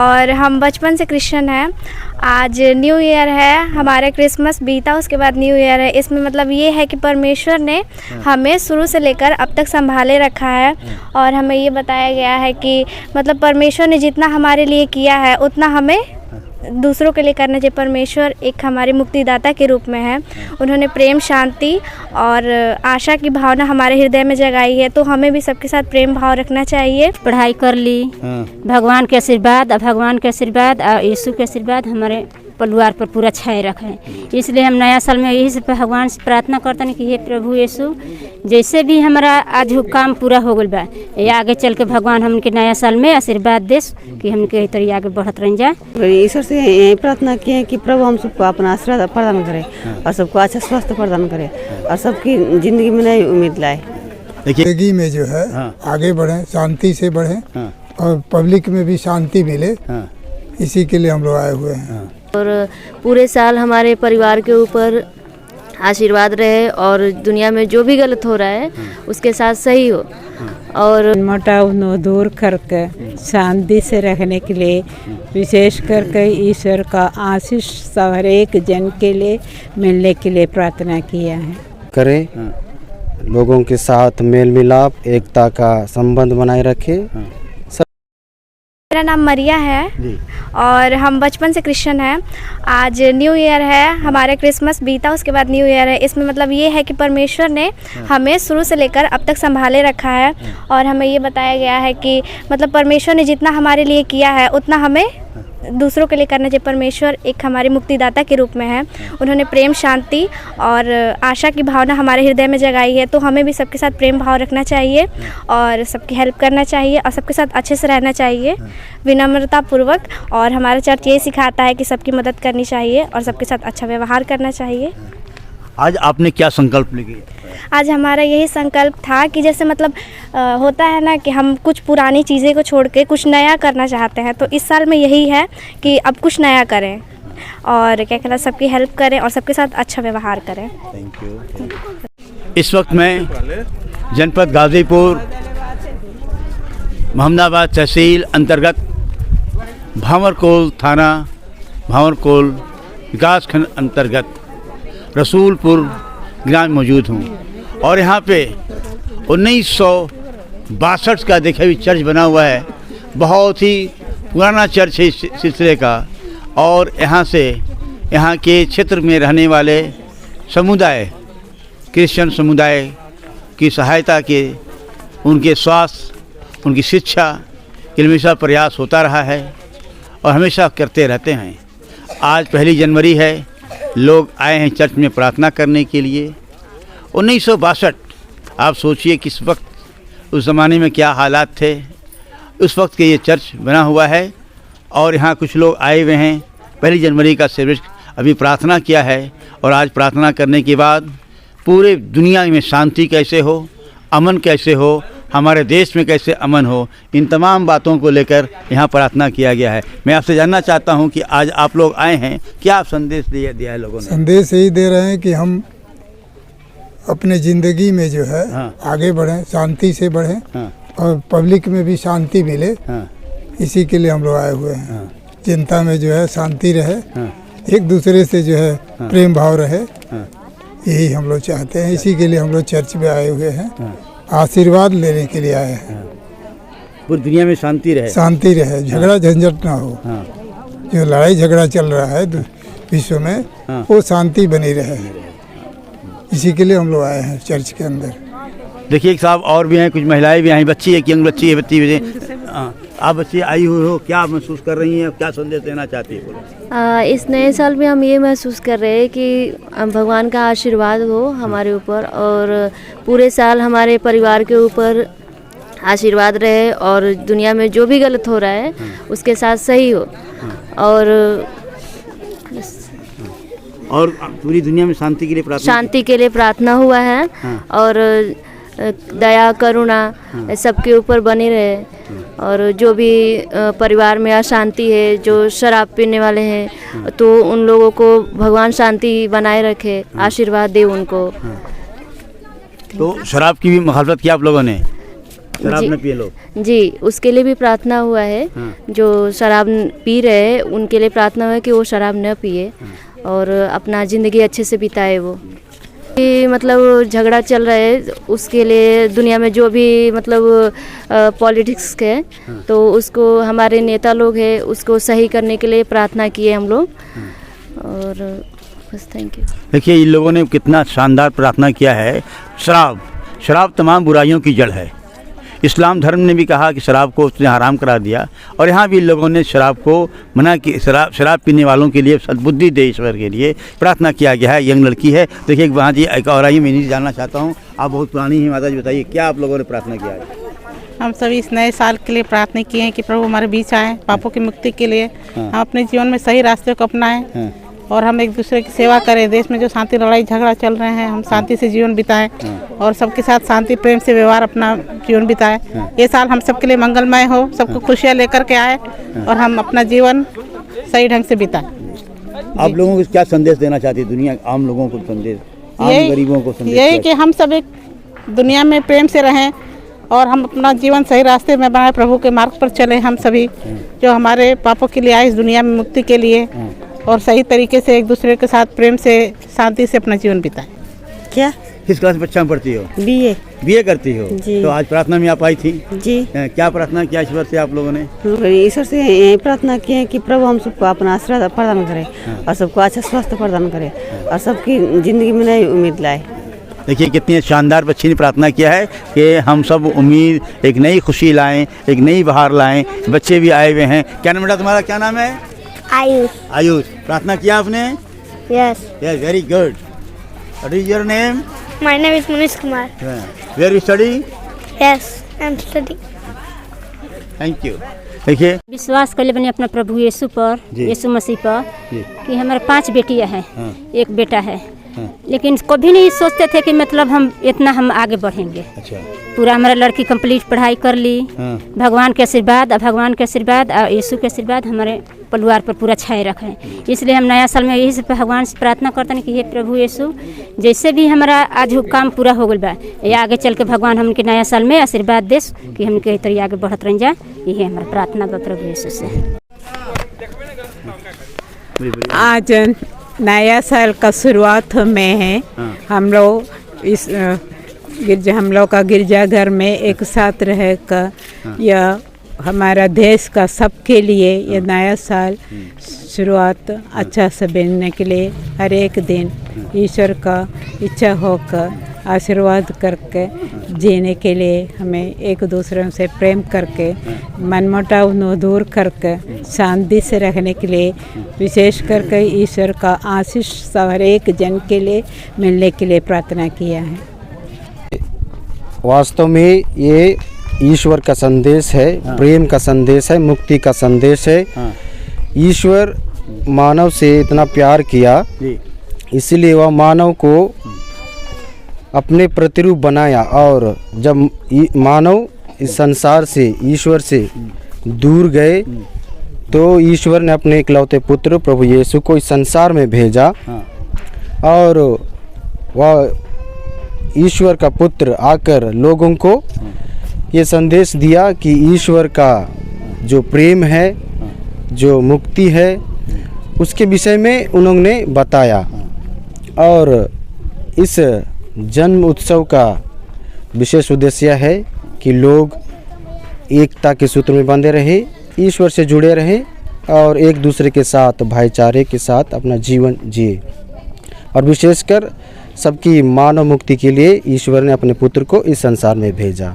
और हम बचपन से क्रिश्चियन हैं। आज न्यू ईयर है, हमारा क्रिसमस बीता उसके बाद न्यू ईयर है। इसमें मतलब ये है कि परमेश्वर ने हमें शुरू से लेकर अब तक संभाले रखा है और हमें ये बताया गया है कि मतलब परमेश्वर ने जितना हमारे लिए किया है उतना हमें दूसरों के लिए करना चाहिए। परमेश्वर एक हमारे मुक्तिदाता के रूप में है। उन्होंने प्रेम, शांति और आशा की भावना हमारे हृदय में जगाई है, तो हमें भी सबके साथ प्रेम भाव रखना चाहिए। पढ़ाई कर ली, भगवान के आशीर्वाद और यीशु के आशीर्वाद हमारे परिवार पर पूरा छाए रखें। इसलिए हम नया साल में यही से भगवान से प्रार्थना करते हैं कि हे प्रभु यीशु, जैसे भी हमारा आज काम पूरा हो गल बा, ये आगे चल के भगवान हमके नया साल में आशीर्वाद दे कि हमके तरी आगे बढ़त रह जाए। ईश्वर से यही प्रार्थना किए हैं कि प्रभु हम सबको अपना आशीर्वाद प्रदान करे और सबको अच्छा स्वास्थ्य प्रदान करे और सबकी जिंदगी में नई उम्मीद लाए। जिंदगी में जो है आगे बढ़े, शांति से बढ़े और पब्लिक में भी शांति मिले, इसी के लिए हम लोग आए हुए हैं। और पूरे साल हमारे परिवार के ऊपर आशीर्वाद रहे और दुनिया में जो भी गलत हो रहा है उसके साथ सही हो और मोटाव नो दूर करके शांति से रखने के लिए विशेष करके ईश्वर का आशीष हर एक जन के लिए मिलने के लिए प्रार्थना किया है। करें, लोगों के साथ मेल मिलाप, एकता का संबंध बनाए रखे। मेरा नाम मरिया है और हम बचपन से क्रिश्चियन हैं। आज न्यू ईयर है, हमारा क्रिसमस बीता उसके बाद न्यू ईयर है। इसमें मतलब ये है कि परमेश्वर ने हमें शुरू से लेकर अब तक संभाले रखा है और हमें ये बताया गया है कि मतलब परमेश्वर ने जितना हमारे लिए किया है उतना हमें दूसरों के लिए करना चाहिए। परमेश्वर एक हमारे मुक्तिदाता के रूप में है। उन्होंने प्रेम, शांति और आशा की भावना हमारे हृदय में जगाई है, तो हमें भी सबके साथ प्रेम भाव रखना चाहिए और सबकी हेल्प करना चाहिए और सबके साथ अच्छे से रहना चाहिए विनम्रता पूर्वक। और हमारा चर्च ये सिखाता है कि सबकी मदद करनी चाहिए और सबके साथ अच्छा व्यवहार करना चाहिए। आज आपने क्या संकल्प लिए? आज हमारा यही संकल्प था कि जैसे मतलब होता है ना कि हम कुछ पुरानी चीज़ें को छोड़ के कुछ नया करना चाहते हैं, तो इस साल में यही है कि अब कुछ नया करें और क्या कहना, सबकी हेल्प करें और सबके साथ अच्छा व्यवहार करें। Thank you. इस वक्त मैं जनपद गाज़ीपुर मोहम्मदाबाद तहसील अंतर्गत भांवरकोल थाना, भांवरकोल विकासखंड अंतर्गत रसूलपुर ग्राम मौजूद हूँ और यहाँ पे 1962 का देखा भी चर्च बना हुआ है। बहुत ही पुराना चर्च है इस सिलसिले का और यहाँ के क्षेत्र में रहने वाले समुदाय, क्रिश्चियन समुदाय की सहायता के, उनके स्वास्थ्य, उनकी शिक्षा के लिए हमेशा प्रयास होता रहा है और हमेशा करते रहते हैं। आज 1 जनवरी है, लोग आए हैं चर्च में प्रार्थना करने के लिए। 1962, आप सोचिए किस वक्त, उस ज़माने में क्या हालात थे। उस वक्त के ये चर्च बना हुआ है और यहाँ कुछ लोग आए हुए हैं। 1 जनवरी का सर्विस अभी प्रार्थना किया है और आज प्रार्थना करने के बाद पूरे दुनिया में शांति कैसे हो, अमन कैसे हो, हमारे देश में कैसे अमन हो, इन तमाम बातों को लेकर यहाँ प्रार्थना किया गया है। मैं आपसे जानना चाहता हूँ कि आज आप लोग आए हैं, क्या आप संदेश दिया है लोगों ने? संदेश यही दे रहे हैं कि हम अपने ज़िंदगी में जो है आगे बढ़ें, शांति से बढ़ें और पब्लिक में भी शांति मिले, इसी के लिए हम लोग आए हुए हैं। जनता में जो है शांति रहे, एक दूसरे से जो है प्रेम भाव रहे, यही हम लोग चाहते हैं। इसी के लिए हम लोग चर्च में आए हुए हैं, आशीर्वाद लेने के लिए आए हैं। पूरी दुनिया में शांति रहे, झगड़ा झंझट ना हो। जो लड़ाई झगड़ा चल रहा है विश्व में, वो शांति बनी रहे, इसी के लिए हम लोग आए हैं चर्च के अंदर। देखिए साहब, और भी हैं, कुछ महिलाएं भी आई, बच्ची है, यंग बच्ची है। आप बच्ची आई हुई हो, क्या महसूस कर रही हैं, क्या संदेश देना चाहती है? इस नए साल में हम ये महसूस कर रहे हैं कि भगवान का आशीर्वाद हो हमारे ऊपर और पूरे साल हमारे परिवार के ऊपर आशीर्वाद रहे और दुनिया में जो भी गलत हो रहा है उसके साथ सही हो और पूरी दुनिया में शांति के लिए प्रार्थना हुआ है और दया, करुणा सबके ऊपर बनी रहे और जो भी परिवार में अशांति है, जो शराब पीने वाले हैं, तो उन लोगों को भगवान शांति बनाए रखे, आशीर्वाद दे उनको। तो शराब की भी मुखालफत की आप लोगों ने? शराब जी। न पिए लोग। जी, उसके लिए भी प्रार्थना हुआ है। जो शराब पी रहे हैं उनके लिए प्रार्थना हुआ है कि वो शराब न पिए और अपना ज़िंदगी अच्छे से बिताए वो। कि मतलब झगड़ा चल रहा है उसके लिए दुनिया में जो भी मतलब पॉलिटिक्स के तो उसको हमारे नेता लोग हैं उसको सही करने के लिए प्रार्थना किए हम लोग और बस थैंक यू। देखिए इन लोगों ने कितना शानदार प्रार्थना किया है। शराब तमाम बुराइयों की जड़ है। इस्लाम धर्म ने भी कहा कि शराब को उसने हराम करा दिया और यहाँ भी लोगों ने शराब को मना की। शराब पीने वालों के लिए सद्बुद्धि दे ईश्वर के लिए प्रार्थना किया गया है। यंग लड़की है। देखिए वहाँ जी एक और आई, मैं नहीं जानना चाहता हूँ, आप बहुत पुरानी ही माता जी, बताइए क्या आप लोगों ने प्रार्थना किया है? हम सभी इस नए साल के लिए प्रार्थना किए हैं कि प्रभु हमारे बीच आए, पापों की मुक्ति के लिए हम अपने जीवन में सही रास्ते को अपनाएं और हम एक दूसरे की सेवा करें। देश में जो शांति लड़ाई झगड़ा चल रहे हैं हम शांति से जीवन बिताएं और सबके साथ शांति प्रेम से व्यवहार अपना जीवन बिताएं। ये साल हम सबके लिए मंगलमय हो, सबको खुशियाँ लेकर के आए और हम अपना जीवन सही ढंग से बिताएं। आप लोगों को क्या संदेश देना चाहती है दुनिया आम लोगों को, संदेश आम गरीबों को संदेश? यही कि हम सब एक दुनिया में प्रेम से रहें और हम अपना जीवन सही रास्ते में बनाए, प्रभु के मार्ग पर चले। हम सभी जो हमारे पापों के लिए आए इस दुनिया में मुक्ति के लिए और सही तरीके से एक दूसरे के साथ प्रेम से शांति से अपना जीवन बिताएं। क्या किस क्लास में बच्चा में पढ़ती हो? बीए बीए करती हो जी। तो आज प्रार्थना में आप आई थी जी। क्या प्रार्थना किया ईश्वर से आप लोगों ने? ईश्वर से यही प्रार्थना की है कि प्रभु हम सबको अपना आशीर्वाद प्रदान करे और सबको अच्छा स्वास्थ्य प्रदान करे और सबकी ज़िंदगी में नई उम्मीद लाए। देखिए कितनी शानदार बच्ची ने प्रार्थना किया है कि हम सब उम्मीद एक नई खुशी लाएं, एक नई बहार लाएं। बच्चे भी आए हुए हैं। क्या नाम बेटा तुम्हारा, क्या नाम है? आयुष। आयुष। प्रार्थना किया आपने? Yes. Yes, very good. What is your name? My name is Manish Kumar. Where you study? Yes, I am study. Thank you. देखिए विश्वास कर ले बने अपना प्रभु यीशु पर, यीशु मसीह पर कि हमारे 5 बेटियां हैं, एक बेटा है। लेकिन कभी नहीं सोचते थे कि मतलब हम आगे बढ़ेंगे। अच्छा। पूरा हमारा लड़की कंप्लीट पढ़ाई कर ली। भगवान के आशीर्वाद और यीशु के आशीर्वाद हमारे परिवार पर पूरा छाए रखे। इसलिए हम नया साल में यही से भगवान से प्रार्थना करते हैं कि हे प्रभु यीशु, जैसे भी हमारा आज काम पूरा हो गया बा, ये आगे चल के भगवान हमके नया साल में आशीर्वाद दे कि हमके तरीके आगे बढ़त रह जाए। यही हमारा प्रार्थना बा प्रभु यीशु से। आज नया साल का शुरुआत में है। हम लोग इस हम लोग का गिरजाघर में एक साथ रहकर यह हमारा देश का सबके लिए ये नया साल शुरुआत अच्छा से बनने के लिए हर एक दिन ईश्वर का इच्छा होकर आशीर्वाद करके जीने के लिए हमें एक दूसरे से प्रेम करके मनमुटाव दूर करके शांति से रहने के लिए विशेष करके ईश्वर का आशीष हर एक जन के लिए मिलने के लिए प्रार्थना किया है। वास्तव में ये ईश्वर का संदेश है, प्रेम का संदेश है, मुक्ति का संदेश है। ईश्वर मानव से इतना प्यार किया, इसलिए वह मानव को अपने प्रतिरूप बनाया और जब मानव इस संसार से ईश्वर से दूर गए तो ईश्वर ने अपने इकलौते पुत्र प्रभु यीशु को इस संसार में भेजा और वह ईश्वर का पुत्र आकर लोगों को ये संदेश दिया कि ईश्वर का जो प्रेम है, जो मुक्ति है, उसके विषय में उन्होंने बताया। और इस जन्म उत्सव का विशेष उद्देश्य है कि लोग एकता के सूत्र में बंधे रहे, ईश्वर से जुड़े रहे और एक दूसरे के साथ भाईचारे के साथ अपना जीवन जिए। और विशेषकर सबकी मानव मुक्ति के लिए ईश्वर ने अपने पुत्र को इस संसार में भेजा।